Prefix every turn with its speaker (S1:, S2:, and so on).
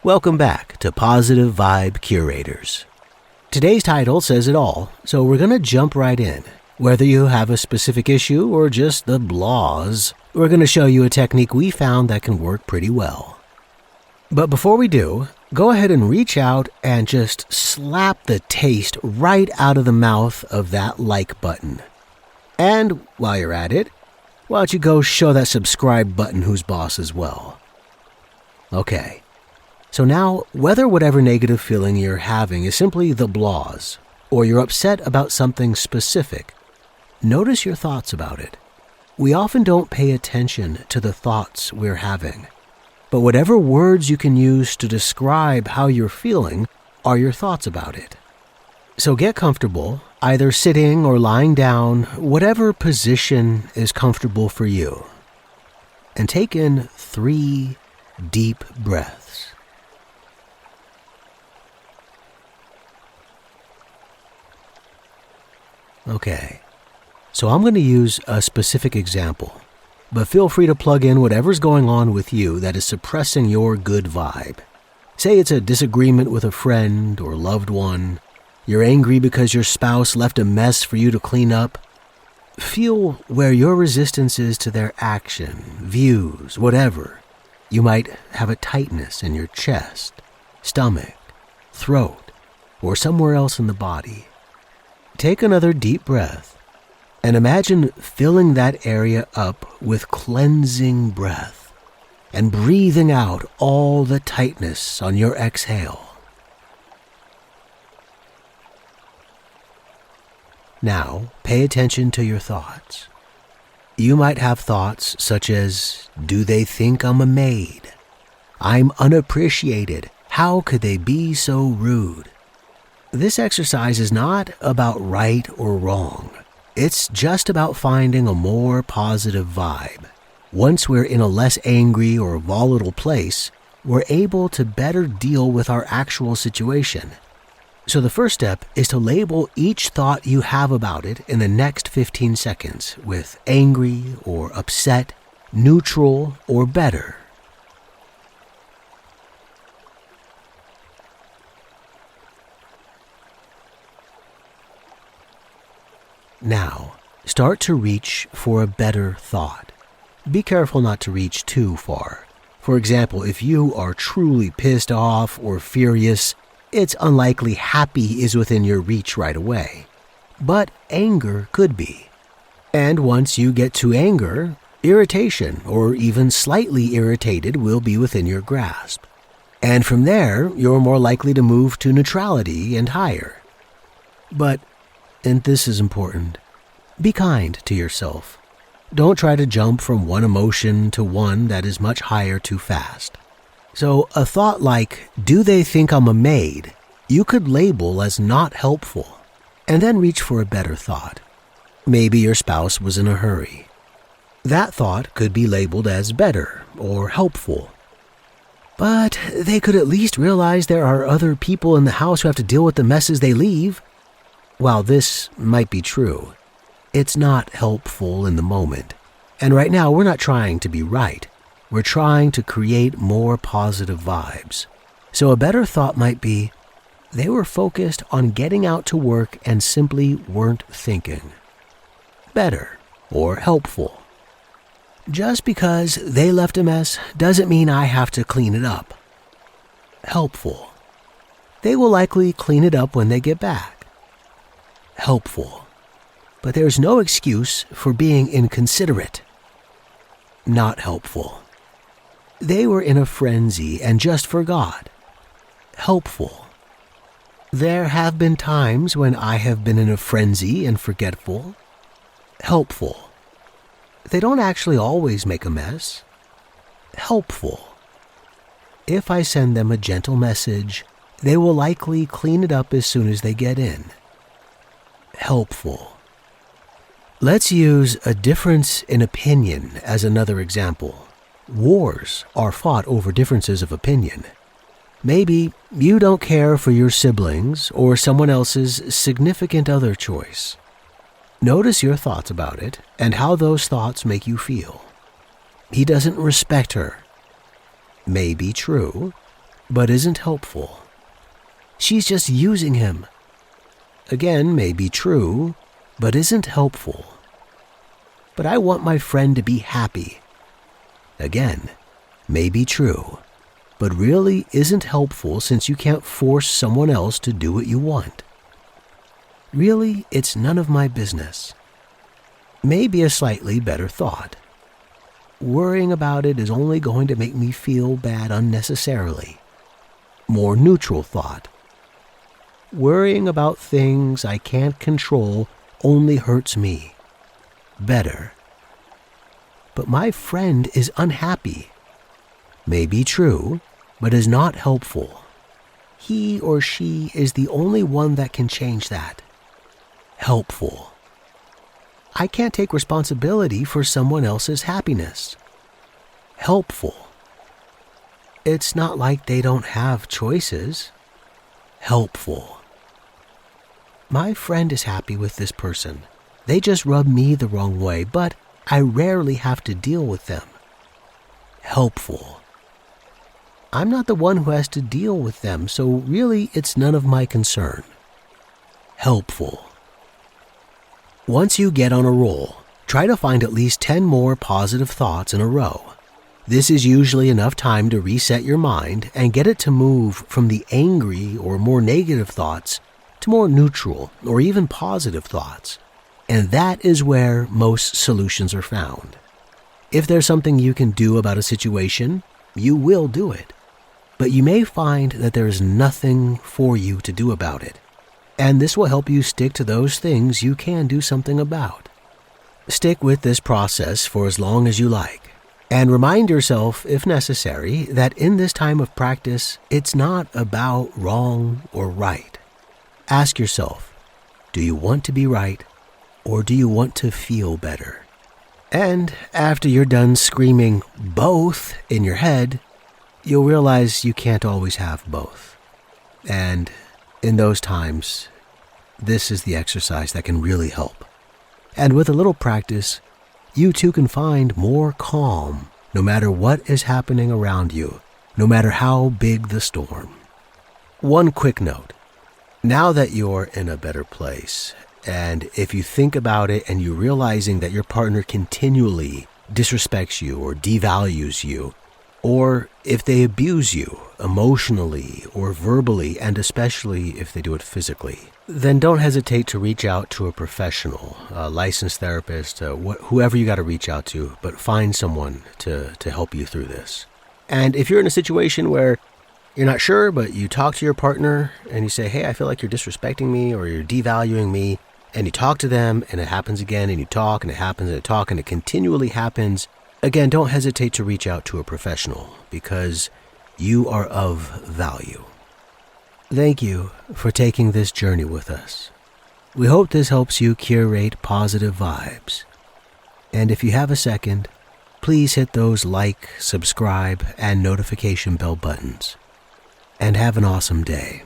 S1: Welcome back to Positive Vibe Curators. Today's title says it all, so we're going to jump right in. Whether you have a specific issue or just the blahs, we're going to show you a technique we found that can work pretty well. But before we do, go ahead and reach out and just slap the taste right out of the mouth of that like button. And while you're at it, why don't you go show that subscribe button who's boss as well. Okay. So now, whether whatever negative feeling you're having is simply the blahs, or you're upset about something specific, notice your thoughts about it. We often don't pay attention to the thoughts we're having, but whatever words you can use to describe how you're feeling are your thoughts about it. So get comfortable, either sitting or lying down, whatever position is comfortable for you. And take in 3 deep breaths. Okay, so I'm going to use a specific example, but feel free to plug in whatever's going on with you that is suppressing your good vibe. Say it's a disagreement with a friend or loved one. You're angry because your spouse left a mess for you to clean up. Feel where your resistance is to their action, views, whatever. You might have a tightness in your chest, stomach, throat, or somewhere else in the body. Take another deep breath and imagine filling that area up with cleansing breath and breathing out all the tightness on your exhale. Now, pay attention to your thoughts. You might have thoughts such as, do they think I'm a maid? I'm unappreciated. How could they be so rude? This exercise is not about right or wrong. It's just about finding a more positive vibe. Once we're in a less angry or volatile place, we're able to better deal with our actual situation. So the first step is to label each thought you have about it in the next 15 seconds with angry or upset, neutral, or better. Now, start to reach for a better thought. Be careful not to reach too far. For example, if you are truly pissed off or furious, it's unlikely happy is within your reach right away. But anger could be. And once you get to anger, irritation or even slightly irritated will be within your grasp. And from there, you're more likely to move to neutrality and higher. But and this is important, be kind to yourself. Don't try to jump from one emotion to one that is much higher too fast. So a thought like, do they think I'm a maid, you could label as not helpful, and then reach for a better thought. Maybe your spouse was in a hurry. That thought could be labeled as better or helpful. But they could at least realize there are other people in the house who have to deal with the messes they leave. While this might be true, it's not helpful in the moment. And right now, we're not trying to be right. We're trying to create more positive vibes. So a better thought might be, they were focused on getting out to work and simply weren't thinking. Better or helpful. Just because they left a mess doesn't mean I have to clean it up. Helpful. They will likely clean it up when they get back. Helpful, but there's no excuse for being inconsiderate. Not helpful. They were in a frenzy and just forgot. Helpful. There have been times when I have been in a frenzy and forgetful. Helpful. They don't actually always make a mess. Helpful. If I send them a gentle message, they will likely clean it up as soon as they get in. Helpful. Let's use a difference in opinion as another example. Wars are fought over differences of opinion. Maybe you don't care for your siblings or someone else's significant other choice. Notice your thoughts about it and how those thoughts make you feel. He doesn't respect her. May be true, but isn't helpful. She's just using him. Again, may be true, but isn't helpful. But I want my friend to be happy. Again, may be true, but really isn't helpful since you can't force someone else to do what you want. Really, it's none of my business. Maybe a slightly better thought. Worrying about it is only going to make me feel bad unnecessarily. More neutral thought. Worrying about things I can't control only hurts me. Better. But my friend is unhappy. May be true, but is not helpful. He or she is the only one that can change that. Helpful. I can't take responsibility for someone else's happiness. Helpful. It's not like they don't have choices. Helpful. My friend is happy with this person. They just rub me the wrong way, but I rarely have to deal with them. Helpful. I'm not the one who has to deal with them, so really it's none of my concern. Helpful. Once you get on a roll, try to find at least 10 more positive thoughts in a row. This is usually enough time to reset your mind and get it to move from the angry or more negative thoughts to more neutral or even positive thoughts. And that is where most solutions are found. If there's something you can do about a situation, you will do it. But you may find that there is nothing for you to do about it. And this will help you stick to those things you can do something about. Stick with this process for as long as you like. And remind yourself, if necessary, that in this time of practice, it's not about wrong or right. Ask yourself, do you want to be right, or do you want to feel better? And after you're done screaming both in your head, you'll realize you can't always have both. And in those times, this is the exercise that can really help. And with a little practice, you too can find more calm no matter what is happening around you, no matter how big the storm. One quick note. Now that you're in a better place, and if you think about it and you're realizing that your partner continually disrespects you or devalues you, or if they abuse you emotionally or verbally, and especially if they do it physically, then don't hesitate to reach out to a professional, a licensed therapist, whoever you got to reach out to, but find someone to help you through this. And if you're in a situation where you're not sure, but you talk to your partner and you say, hey, I feel like you're disrespecting me or you're devaluing me, and you talk to them and it happens again, and you talk and it happens and it talk and it continually happens, again, don't hesitate to reach out to a professional because you are of value. Thank you for taking this journey with us. We hope this helps you curate positive vibes. And if you have a second, please hit those like, subscribe, and notification bell buttons. And have an awesome day.